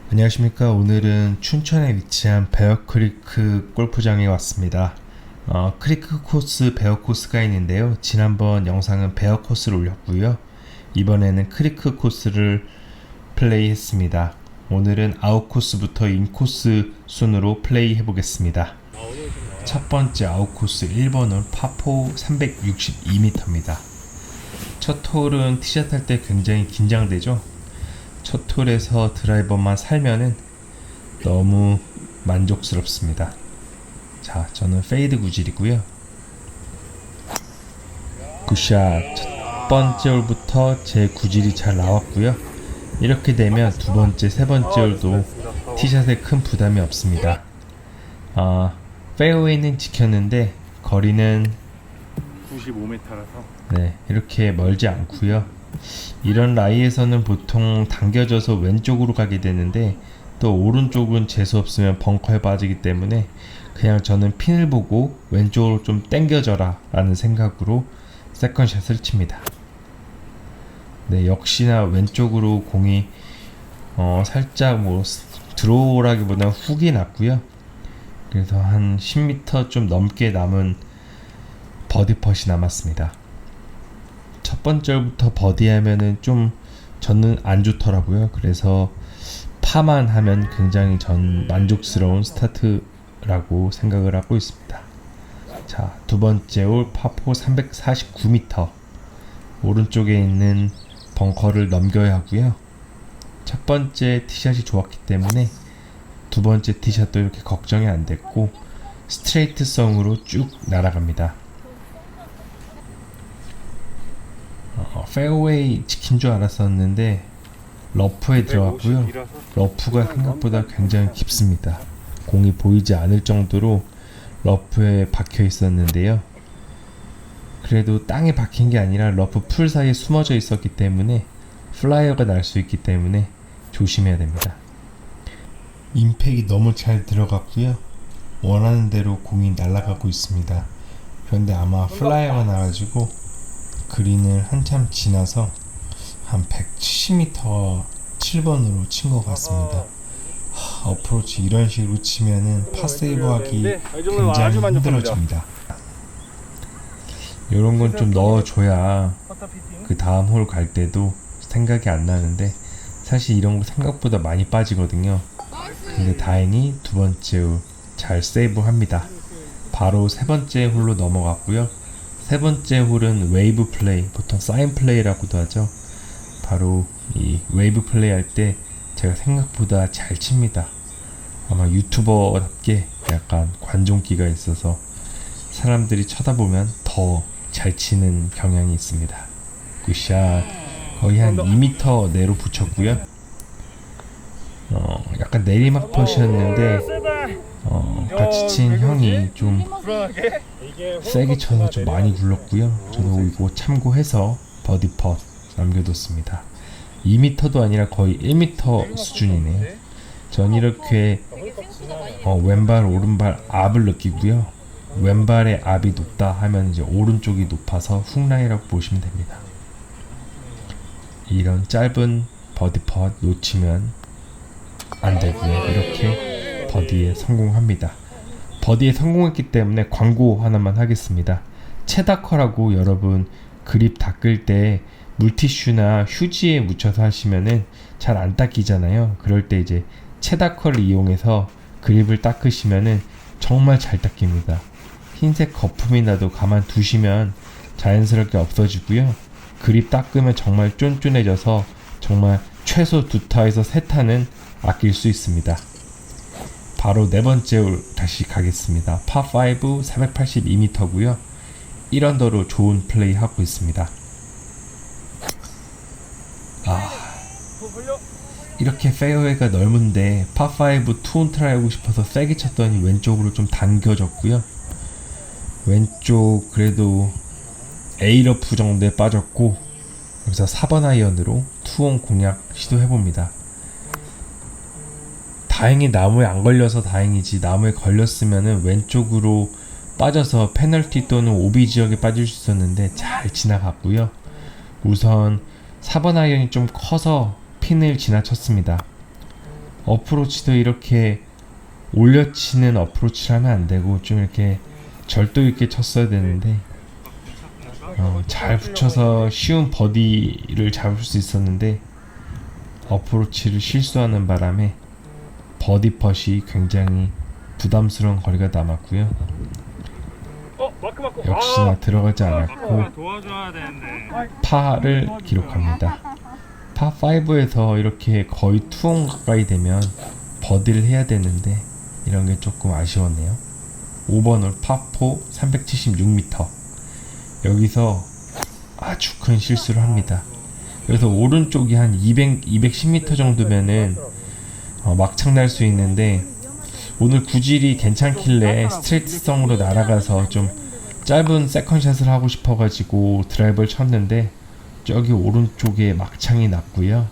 안녕하십니까. 오늘은 춘천에 위치한 베어크리크 골프장에 왔습니다. 크리크 코스, 베어 코스가 있는데요. 지난번 영상은 베어 코스를 올렸고요. 이번에는 크리크 코스를 플레이했습니다. 오늘은 아웃 코스부터 인 코스 순으로 플레이 해보겠습니다. 첫 번째 아웃 코스 1번 홀 파4 362m입니다. 첫 홀은 티샷 할 때 굉장히 긴장되죠. 첫 홀에서 드라이버만 살면은 너무 만족스럽습니다. 자, 저는 페이드 구질이고요. 굿샷. 첫 번째 홀부터 제 구질이 잘 나왔고요. 이렇게 되면 두 번째, 세 번째 홀도 티샷에 큰 부담이 없습니다. 페어웨이는 지켰는데 거리는 95m라서 이렇게 멀지 않고요. 이런 라이에서는 보통 당겨져서 왼쪽으로 가게 되는데 또 오른쪽은 재수 없으면 벙커에 빠지기 때문에 그냥 저는 핀을 보고 왼쪽으로 좀 당겨져라 라는 생각으로 세컨샷을 칩니다. 역시나 왼쪽으로 공이 살짝 드로우라기보다는 훅이 났고요. 그래서 한 10m 좀 넘게 남은 버디 펫이 남았습니다. 첫 번째 홀부터 버디 하면은 좀 저는 안 좋더라고요. 그래서 파만 하면 굉장히 전 만족스러운 스타트라고 생각을 하고 있습니다. 자, 두 번째 홀 파4 349m 오른쪽에 있는 벙커를 넘겨야 하고요. 첫 번째 티샷이 좋았기 때문에 두 번째 티샷도 이렇게 걱정이 안 됐고 스트레이트성으로 쭉 날아갑니다. 페어웨이 지킨 줄 알았었는데 러프에 들어갔고요. 러프가 생각보다 굉장히 깊습니다. 공이 보이지 않을 정도로 러프에 박혀 있었는데요. 그래도 땅에 박힌 게 아니라 러프 풀 사이에 숨어져 있었기 때문에 플라이어가 날 수 있기 때문에 조심해야 됩니다. 임팩이 너무 잘 들어갔고요. 원하는 대로 공이 날아가고 있습니다. 그런데 아마 플라이어가 나가지고 그린을 한참 지나서 한 170m 7번으로 친 것 같습니다. 어프로치 이런 식으로 치면은 파세이브 하기 굉장히 힘들어집니다. 이런 건 좀 넣어줘야 그 다음 홀 갈 때도 생각이 안 나는데 사실 이런 거 생각보다 많이 빠지거든요. 근데 다행히 두 번째 홀 잘 세이브 합니다. 바로 세 번째 홀로 넘어갔고요. 세 번째 홀은 웨이브 플레이, 보통 사인 플레이라고도 하죠. 바로 이 웨이브 플레이 할 때 제가 생각보다 잘 칩니다. 아마 유튜버답게 약간 관종기가 있어서 사람들이 쳐다보면 더 잘 치는 경향이 있습니다. 굿샷. 거의 한 2m 내로 붙였고요. 약간 내리막 퍼시였는데 같이 친 형이 좀 세게 쳐서 좀 많이 굴렀고요. 저도 이거 참고해서 버디 펫 남겨뒀습니다. 2m도 아니라 거의 1m 수준이네요. 전 이렇게 왼발 오른발 압을 느끼고요. 왼발의 압이 높다 하면 이제 오른쪽이 높아서 훅라이라고 보시면 됩니다. 이런 짧은 버디 펫 놓치면 안 되고요. 이렇게 버디에 성공합니다. 버디에 성공했기 때문에 광고 하나만 하겠습니다. 체다커라고 여러분 그립 닦을 때 물티슈나 휴지에 묻혀서 하시면은 잘 안 닦이잖아요. 그럴 때 이제 체다커를 이용해서 그립을 닦으시면은 정말 잘 닦입니다. 흰색 거품이 나도 가만 두시면 자연스럽게 없어지고요. 그립 닦으면 정말 쫀쫀해져서 정말 최소 2타에서 3타는 아낄 수 있습니다. 바로 네 번째 홀 다시 가겠습니다. 파5 482m고요. 1언더로 좋은 플레이 하고 있습니다. 이렇게 페어웨이가 넓은데 파5 투온 트라이 하고 싶어서 세게 쳤더니 왼쪽으로 좀 당겨졌고요. 왼쪽 그래도 A러프 정도에 빠졌고 여기서 4번 아이언으로 투온 공략 시도해봅니다. 다행히 나무에 안 걸려서 다행이지 나무에 걸렸으면은 왼쪽으로 빠져서 페널티 또는 오비 지역에 빠질 수 있었는데 잘 지나갔고요. 우선 4번 아이언이 좀 커서 핀을 지나쳤습니다. 어프로치도 이렇게 올려치는 어프로치를 하면 안 되고 좀 이렇게 절도 있게 쳤어야 되는데 잘 붙여서 쉬운 버디를 잡을 수 있었는데 어프로치를 실수하는 바람에 버디 펫이 굉장히 부담스러운 거리가 남았고요. 역시나 들어가지 않았고 도와줘야 되는데. 파를 기록합니다. 파5에서 이렇게 거의 투혼 가까이 되면 버디를 해야 되는데 이런 게 조금 아쉬웠네요. 5번 홀 파4 376m. 여기서 아주 큰 실수를 합니다. 그래서 오른쪽이 한 210m 정도면은 막창 날 수 있는데 오늘 구질이 괜찮길래 스트레이트성으로 날아가서 좀 짧은 세컨샷을 하고 싶어가지고 드라이버를 쳤는데 저기 오른쪽에 막창이 났고요.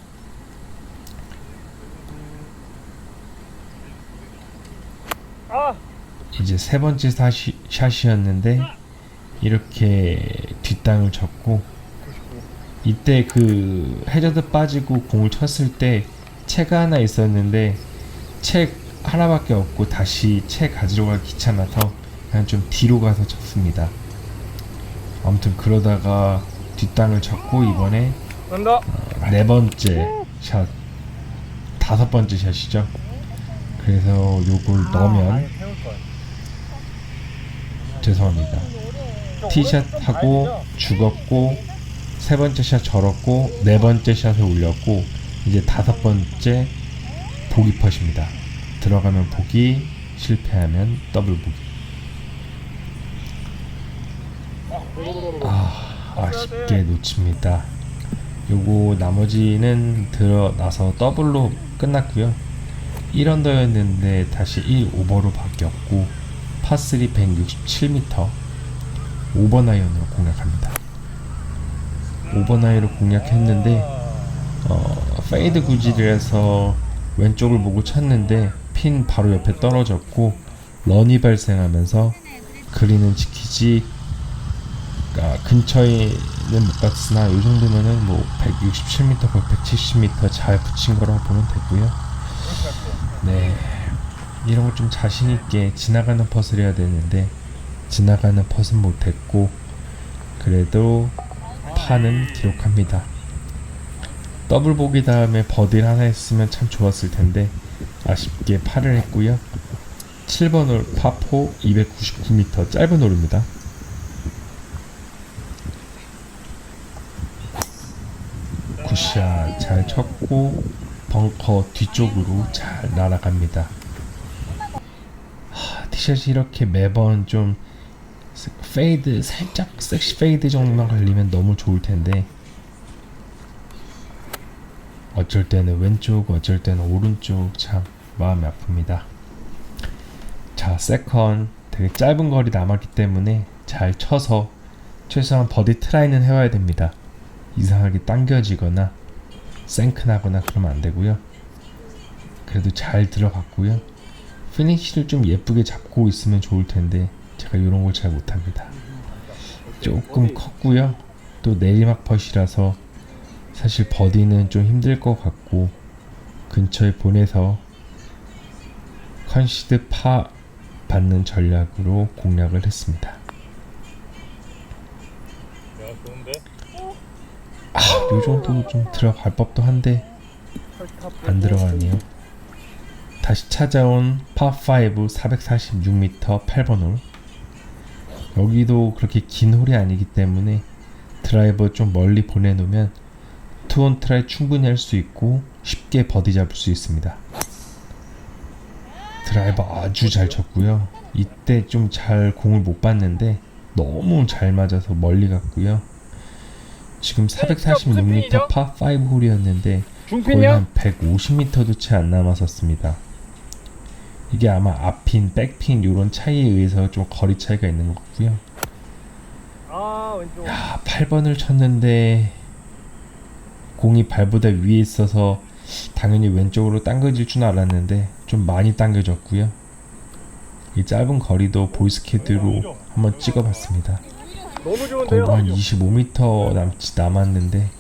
이제 세 번째 샷이었는데 이렇게 뒷땅을 쳤고 이때 그 해저드 빠지고 공을 쳤을 때 채가 하나 있었는데 채 하나밖에 없고 다시 채 가지러 가기 귀찮아서 그냥 좀 뒤로 가서 쳤습니다. 아무튼 그러다가 뒷땅을 쳤고 이번에 네 번째 샷, 다섯 번째 샷이죠. 그래서 요걸 넣으면 죄송합니다. 티샷 하고 죽었고 세 번째 샷 절었고 네 번째 샷을 올렸고 이제 다섯 번째 보기 펫입니다. 들어가면 보기, 실패하면 더블 보기. 아쉽게 놓칩니다. 요거 나머지는 들어나서 더블로 끝났고요. 1언더였는데 다시 1오버로 바뀌었고 파3 167m 5번 아이언으로 공략합니다. 5번 아이언으로 공략했는데 페이드 구질이라서 왼쪽을 보고 쳤는데 핀 바로 옆에 떨어졌고 런이 발생하면서 그린은 지키지 근처에는 못 갔으나 이 정도면은 뭐 167m, 170m 잘 붙인 거라고 보면 되고요. 네, 이런 걸 좀 자신 있게 지나가는 펫을 해야 되는데 지나가는 펫은 못했고 그래도 파는 기록합니다. 더블 보기 다음에 버디를 하나 했으면 참 좋았을 텐데 아쉽게 파를 했고요. 7번 홀 파4 299m 짧은 홀입니다. 굿샷 잘 쳤고 벙커 뒤쪽으로 잘 날아갑니다. 티샷이 이렇게 매번 좀 페이드 살짝 섹시 페이드 정도만 걸리면 너무 좋을 텐데 어쩔 때는 왼쪽 어쩔 때는 오른쪽 참 마음이 아픕니다. 자, 세컨 되게 짧은 거리 남았기 때문에 잘 쳐서 최소한 버디 트라이는 해와야 됩니다. 이상하게 당겨지거나 생크 나거나 그러면 안 되고요. 그래도 잘 들어갔고요. 피니쉬를 좀 예쁘게 잡고 있으면 좋을 텐데 제가 이런 걸 잘 못합니다. 조금 컸고요. 또 내리막 펫이라서 사실 버디는 좀 힘들 것 같고 근처에 보내서 컨시드 파 받는 전략으로 공략을 했습니다. 요 정도 좀 들어갈 법도 한데 안 들어가네요. 다시 찾아온 파5 446m 8번 홀. 여기도 그렇게 긴 홀이 아니기 때문에 드라이버 좀 멀리 보내놓으면 투온 트라이 충분히 할 수 있고 쉽게 버디 잡을 수 있습니다. 드라이버 아주 잘 쳤고요. 이때 좀 잘 공을 못 봤는데 너무 잘 맞아서 멀리 갔고요. 지금 446m 파5 홀이었는데 거의 한 150m도 채 안 남았었습니다. 이게 아마 앞핀, 백핀 이런 차이에 의해서 좀 거리 차이가 있는 것 같고요. 야, 8번을 쳤는데 공이 발보다 위에 있어서 당연히 왼쪽으로 당겨질 줄 알았는데 좀 많이 당겨졌고요. 이 짧은 거리도 보이스캐드로 한번 찍어봤습니다. 너무 거의 좋은데요? 한 25m 남았는데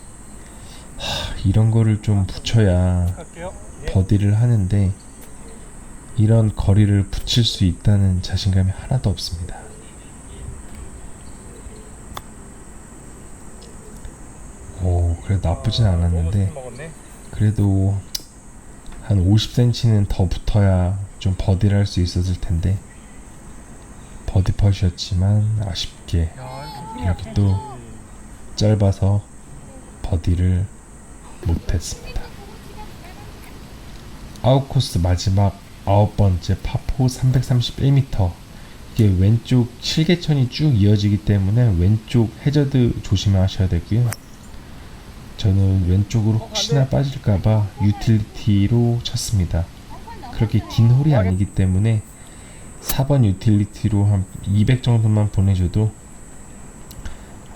이런 거를 좀 붙여야 갈게요. 버디를 하는데 이런 거리를 붙일 수 있다는 자신감이 하나도 없습니다. 오, 그래도 나쁘진 않았는데 먹었네. 그래도 한 50cm는 더 붙어야 좀 버디를 할 수 있었을 텐데 버디 펫이었지만 아쉽게 이렇게 또 짧아서 버디를 못했습니다. 아웃코스 마지막 9번째 파4 331m. 이게 왼쪽 실개천이 쭉 이어지기 때문에 왼쪽 해저드 조심하셔야 되고요. 저는 왼쪽으로 혹시나 빠질까봐 유틸리티로 쳤습니다. 그렇게 긴 홀이 아니기 때문에 4번 유틸리티로 한 200 정도만 보내줘도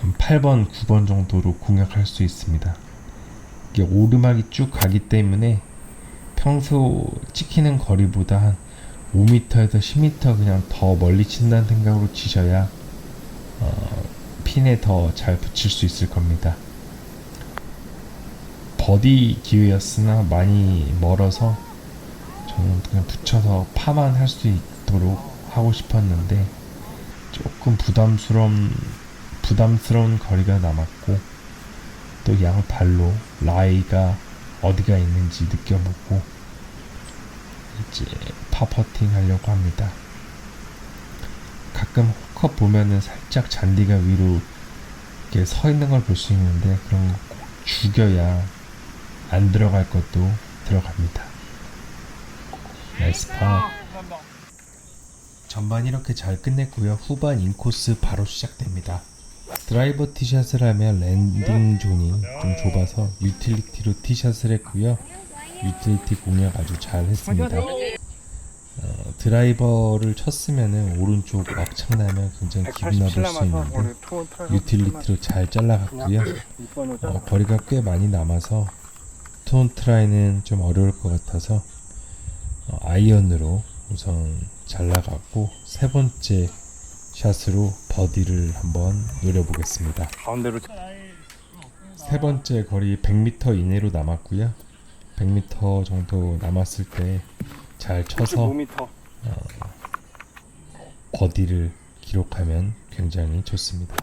한 8번, 9번 정도로 공략할 수 있습니다. 이게 오르막이 쭉 가기 때문에 평소 찍히는 거리보다 한 5m에서 10m 그냥 더 멀리 친다는 생각으로 치셔야 핀에 더 잘 붙일 수 있을 겁니다. 버디 기회였으나 많이 멀어서 저는 그냥 붙여서 파만 할 수 있도록 하고 싶었는데 조금 부담스러운 거리가 남았고 또 양발로 라이가 어디가 있는지 느껴보고 이제 파퍼팅 하려고 합니다. 가끔 홀컵 보면은 살짝 잔디가 위로 이렇게 서 있는 걸 볼 수 있는데 그런 거 꼭 죽여야 안 들어갈 것도 들어갑니다. 나이스 파. 전반 이렇게 잘 끝냈고요. 후반 인코스 바로 시작됩니다. 드라이버 티샷을 하면 랜딩 존이 좀 좁아서 유틸리티로 티샷을 했고요. 유틸리티 공략 아주 잘 했습니다. 드라이버를 쳤으면은 오른쪽 막창 나면 굉장히 기분 나쁠 수 있는데 유틸리티로 잘 잘라갔고요. 거리가 꽤 많이 남아서 투온 트라이는 좀 어려울 것 같아서 아이언으로 우선 잘라갔고 세 번째 샷으로 버디를 한번 노려보겠습니다. 가운데로 세 번째 거리 100m 이내로 남았고요. 100m 정도 남았을 때 잘 쳐서 5m. 버디를 기록하면 굉장히 좋습니다.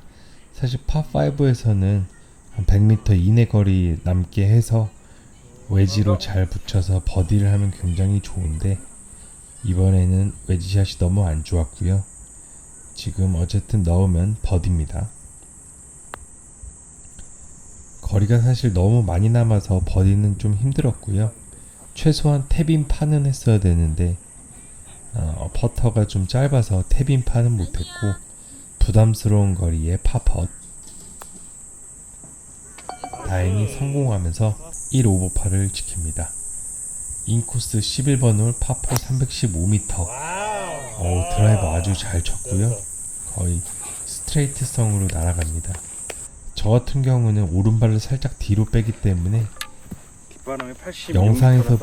사실 파5에서는 한 100m 이내 거리 남게 해서 웨지로 잘 붙여서 버디를 하면 굉장히 좋은데 이번에는 웨지샷이 너무 안 좋았고요. 지금 어쨌든 넣으면 버디입니다. 거리가 사실 너무 많이 남아서 버디는 좀 힘들었고요. 최소한 탭인 파는 했어야 되는데 퍼터가 좀 짧아서 탭인 파는 못했고 부담스러운 거리에 파펫 다행히 성공하면서 1오버파를 지킵니다. 인코스 11번 홀 파4 315m. 드라이버 아주 잘 쳤고요. 거의 스트레이트성으로 날아갑니다. 저 같은 경우는 오른발을 살짝 뒤로 빼기 때문에 영상에서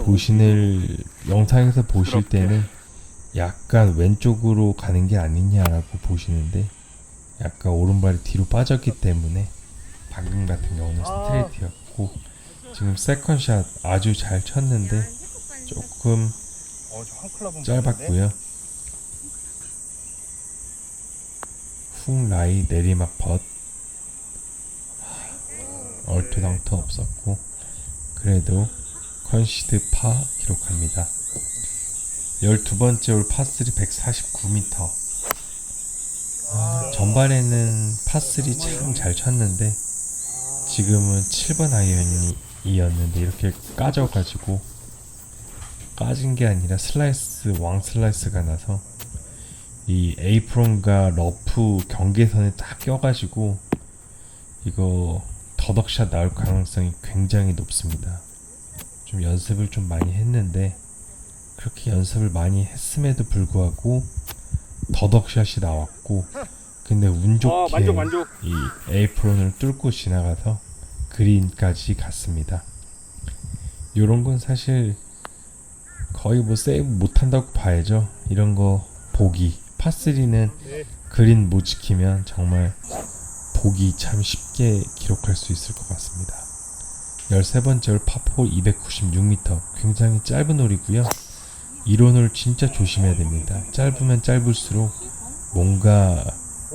보실 때는 약간 왼쪽으로 가는 게 아니냐라고 보시는데 약간 오른발이 뒤로 빠졌기 때문에 방금 같은 경우는 스트레이트였고 지금 세컨샷 아주 잘 쳤는데 조금 짧았고요. 훅 라이 내리막 펫 얼토당토 없었고 그래도 컨시드 파 기록합니다. 12번째 홀 파3 149m. 전반에는 파3 참 잘 쳤는데 지금은 7번 아이언이었는데 이렇게 까져가지고 까진 게 아니라 왕 슬라이스가 나서 이 에이프론과 러프 경계선에 딱 껴가지고 이거 더덕샷 나올 가능성이 굉장히 높습니다. 좀 연습을 좀 많이 했는데 그렇게 연습을 많이 했음에도 불구하고 더덕샷이 나왔고 근데 운 좋게 만족. 이 에이프론을 뚫고 지나가서 그린까지 갔습니다. 요런 건 사실 거의 뭐 세이브 못한다고 봐야죠. 이런 거 보기 파3는 그린 못 지키면 정말 보기 참 쉽게 기록할 수 있을 것 같습니다. 13번째 홀 파4 296m, 굉장히 짧은 홀이고요. 이런 홀 진짜 조심해야 됩니다. 짧으면 짧을수록 뭔가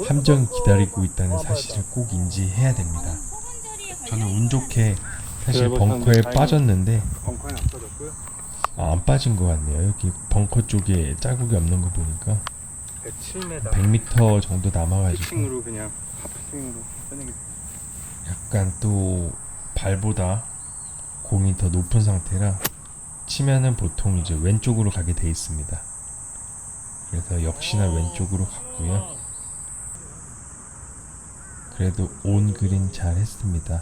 함정이 기다리고 있다는 사실을 꼭 인지해야 됩니다. 저는 운 좋게 사실 벙커에 빠졌는데 벙커에 안 빠졌고요. 안 빠진 것 같네요. 여기 벙커 쪽에 자국이 없는 거 보니까 107m. 100m 정도 남아가지고 피칭으로 그냥 하프스윙으로 빼는 게. 약간 또 발보다 공이 더 높은 상태라 치면은 보통 이제 왼쪽으로 가게 돼 있습니다. 그래서 역시나 왼쪽으로 갔고요. 그래도 온 그린 잘 했습니다.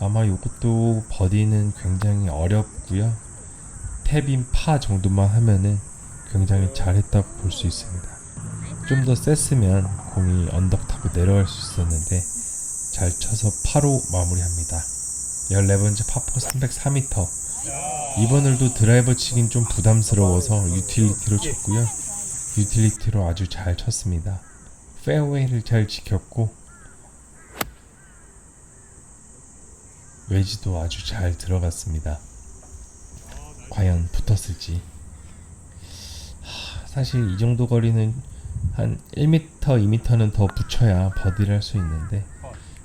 아마 이것도 버디는 굉장히 어렵고요. 탭인 파 정도만 하면은 굉장히 잘했다고 볼 수 있습니다. 좀 더 셌으면 공이 언덕 타고 내려갈 수 있었는데 잘 쳐서 파로 마무리합니다. 14번째 파4 304m. 이번 홀도 드라이버 치긴 좀 부담스러워서 유틸리티로 쳤고요. 유틸리티로 아주 잘 쳤습니다. 페어웨이를 잘 지켰고 웨지도 아주 잘 들어갔습니다. 과연 붙었을지. 사실 이 정도 거리는 한 1m, 2m는 더 붙여야 버디를 할 수 있는데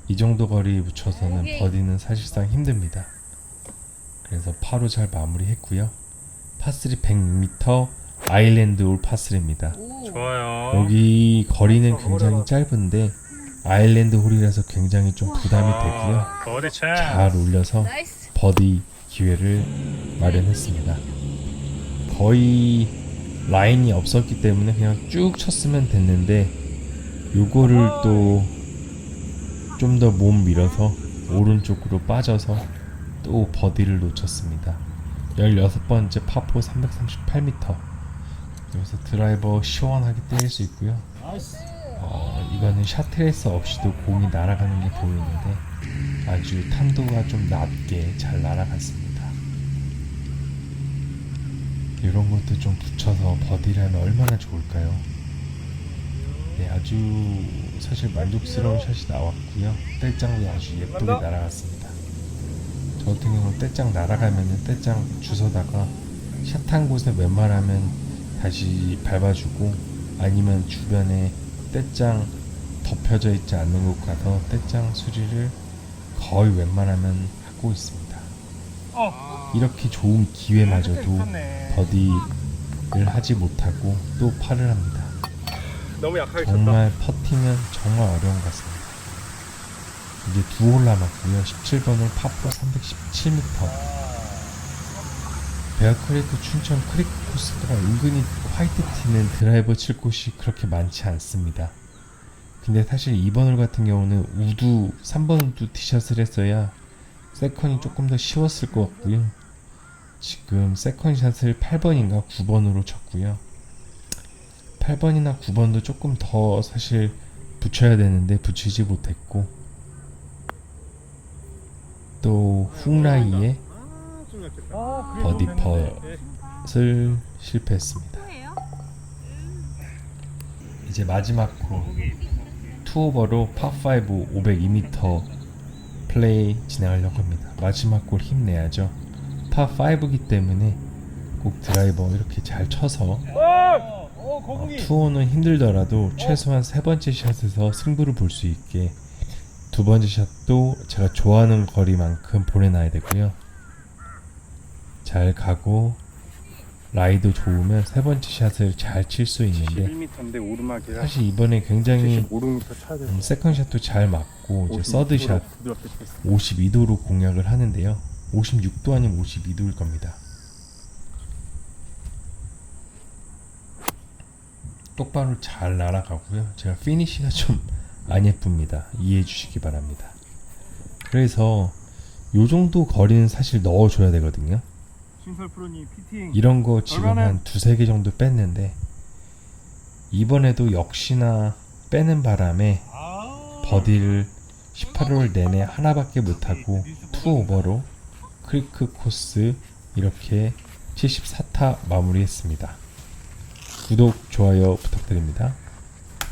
이 정도 거리 붙여서는 버디는 사실상 힘듭니다. 그래서 파로 잘 마무리했고요. 파3 100m 아일랜드 올 파3입니다. 좋아요. 여기 거리는 굉장히 짧은데 아일랜드 홀이라서 굉장히 좀 부담이 되고요. 버디 잘 올려서 버디 기회를 마련했습니다. 거의 라인이 없었기 때문에 그냥 쭉 쳤으면 됐는데 요거를 또 좀 더 몸 밀어서 오른쪽으로 빠져서 또 버디를 놓쳤습니다. 16번째 파4 338m. 여기서 드라이버 시원하게 때릴 수 있고요. 이거는 샷트레이서 없이도 공이 날아가는 게 보이는데 아주 탄도가 좀 낮게 잘 날아갔습니다. 이런 것도 좀 붙여서 버디를 하면 얼마나 좋을까요? 네, 아주 사실 만족스러운 샷이 나왔고요. 떼짱도 아주 예쁘게 날아갔습니다. 저 같은 경우는 떼짱 날아가면은 떼짱 주워다가 샷한 곳에 웬만하면 다시 밟아주고 아니면 주변에 떼짱 덮여져 있지 않는 곳 가서 떼짱 수리를 거의 웬만하면 하고 있습니다. 이렇게 좋은 기회마저도 버디를 하지 못하고 또 파를 합니다. 너무 약하게 정말 퍼팅은 정말 어려운 것 같습니다. 이제 두 홀 남았고요. 17번을 파4 317m. 베어크레이크 춘천 크리크 코스가 은근히 화이트티는 드라이버 칠 곳이 그렇게 많지 않습니다. 근데 사실 2번 홀 같은 경우는 우드 3번 우드 티샷을 했어야 세컨이 조금 더 쉬웠을 것 같고요. 지금 세컨샷을 8번인가 9번으로 쳤고요. 8번이나 9번도 조금 더 사실 붙여야 되는데 붙이지 못했고 또 훅라이에 버디 펫을 실패했습니다. 이제 마지막 홀 투오버로 파5 502m 플레이 진행하려고 합니다. 마지막 홀 힘내야죠. 파5이기 때문에 꼭 드라이버 이렇게 잘 쳐서 투오는 힘들더라도 최소한 세 번째 샷에서 승부를 볼 수 있게 두 번째 샷도 제가 좋아하는 거리만큼 보내놔야 되고요. 잘 가고 라이도 좋으면 세 번째 샷을 잘 칠 수 있는데 11m인데 오르막이라 사실 이번에 굉장히 75m 차야 돼. 세컨샷도 잘 맞고 이제 서드샷 52도로 공략을 하는데요. 56도 아니면 52도일 겁니다. 똑바로 잘 날아가고요. 제가 피니시가 좀 안 예쁩니다. 이해해 주시기 바랍니다. 그래서 요 정도 거리는 사실 넣어줘야 되거든요. 신설 프로님 피팅. 이런 거 지금 한 두세 개 정도 뺐는데 이번에도 역시나 빼는 바람에 버디를 18홀 내내 하나밖에 못하고 투오버로 크리크 코스 이렇게 74타 마무리했습니다. 구독, 좋아요 부탁드립니다.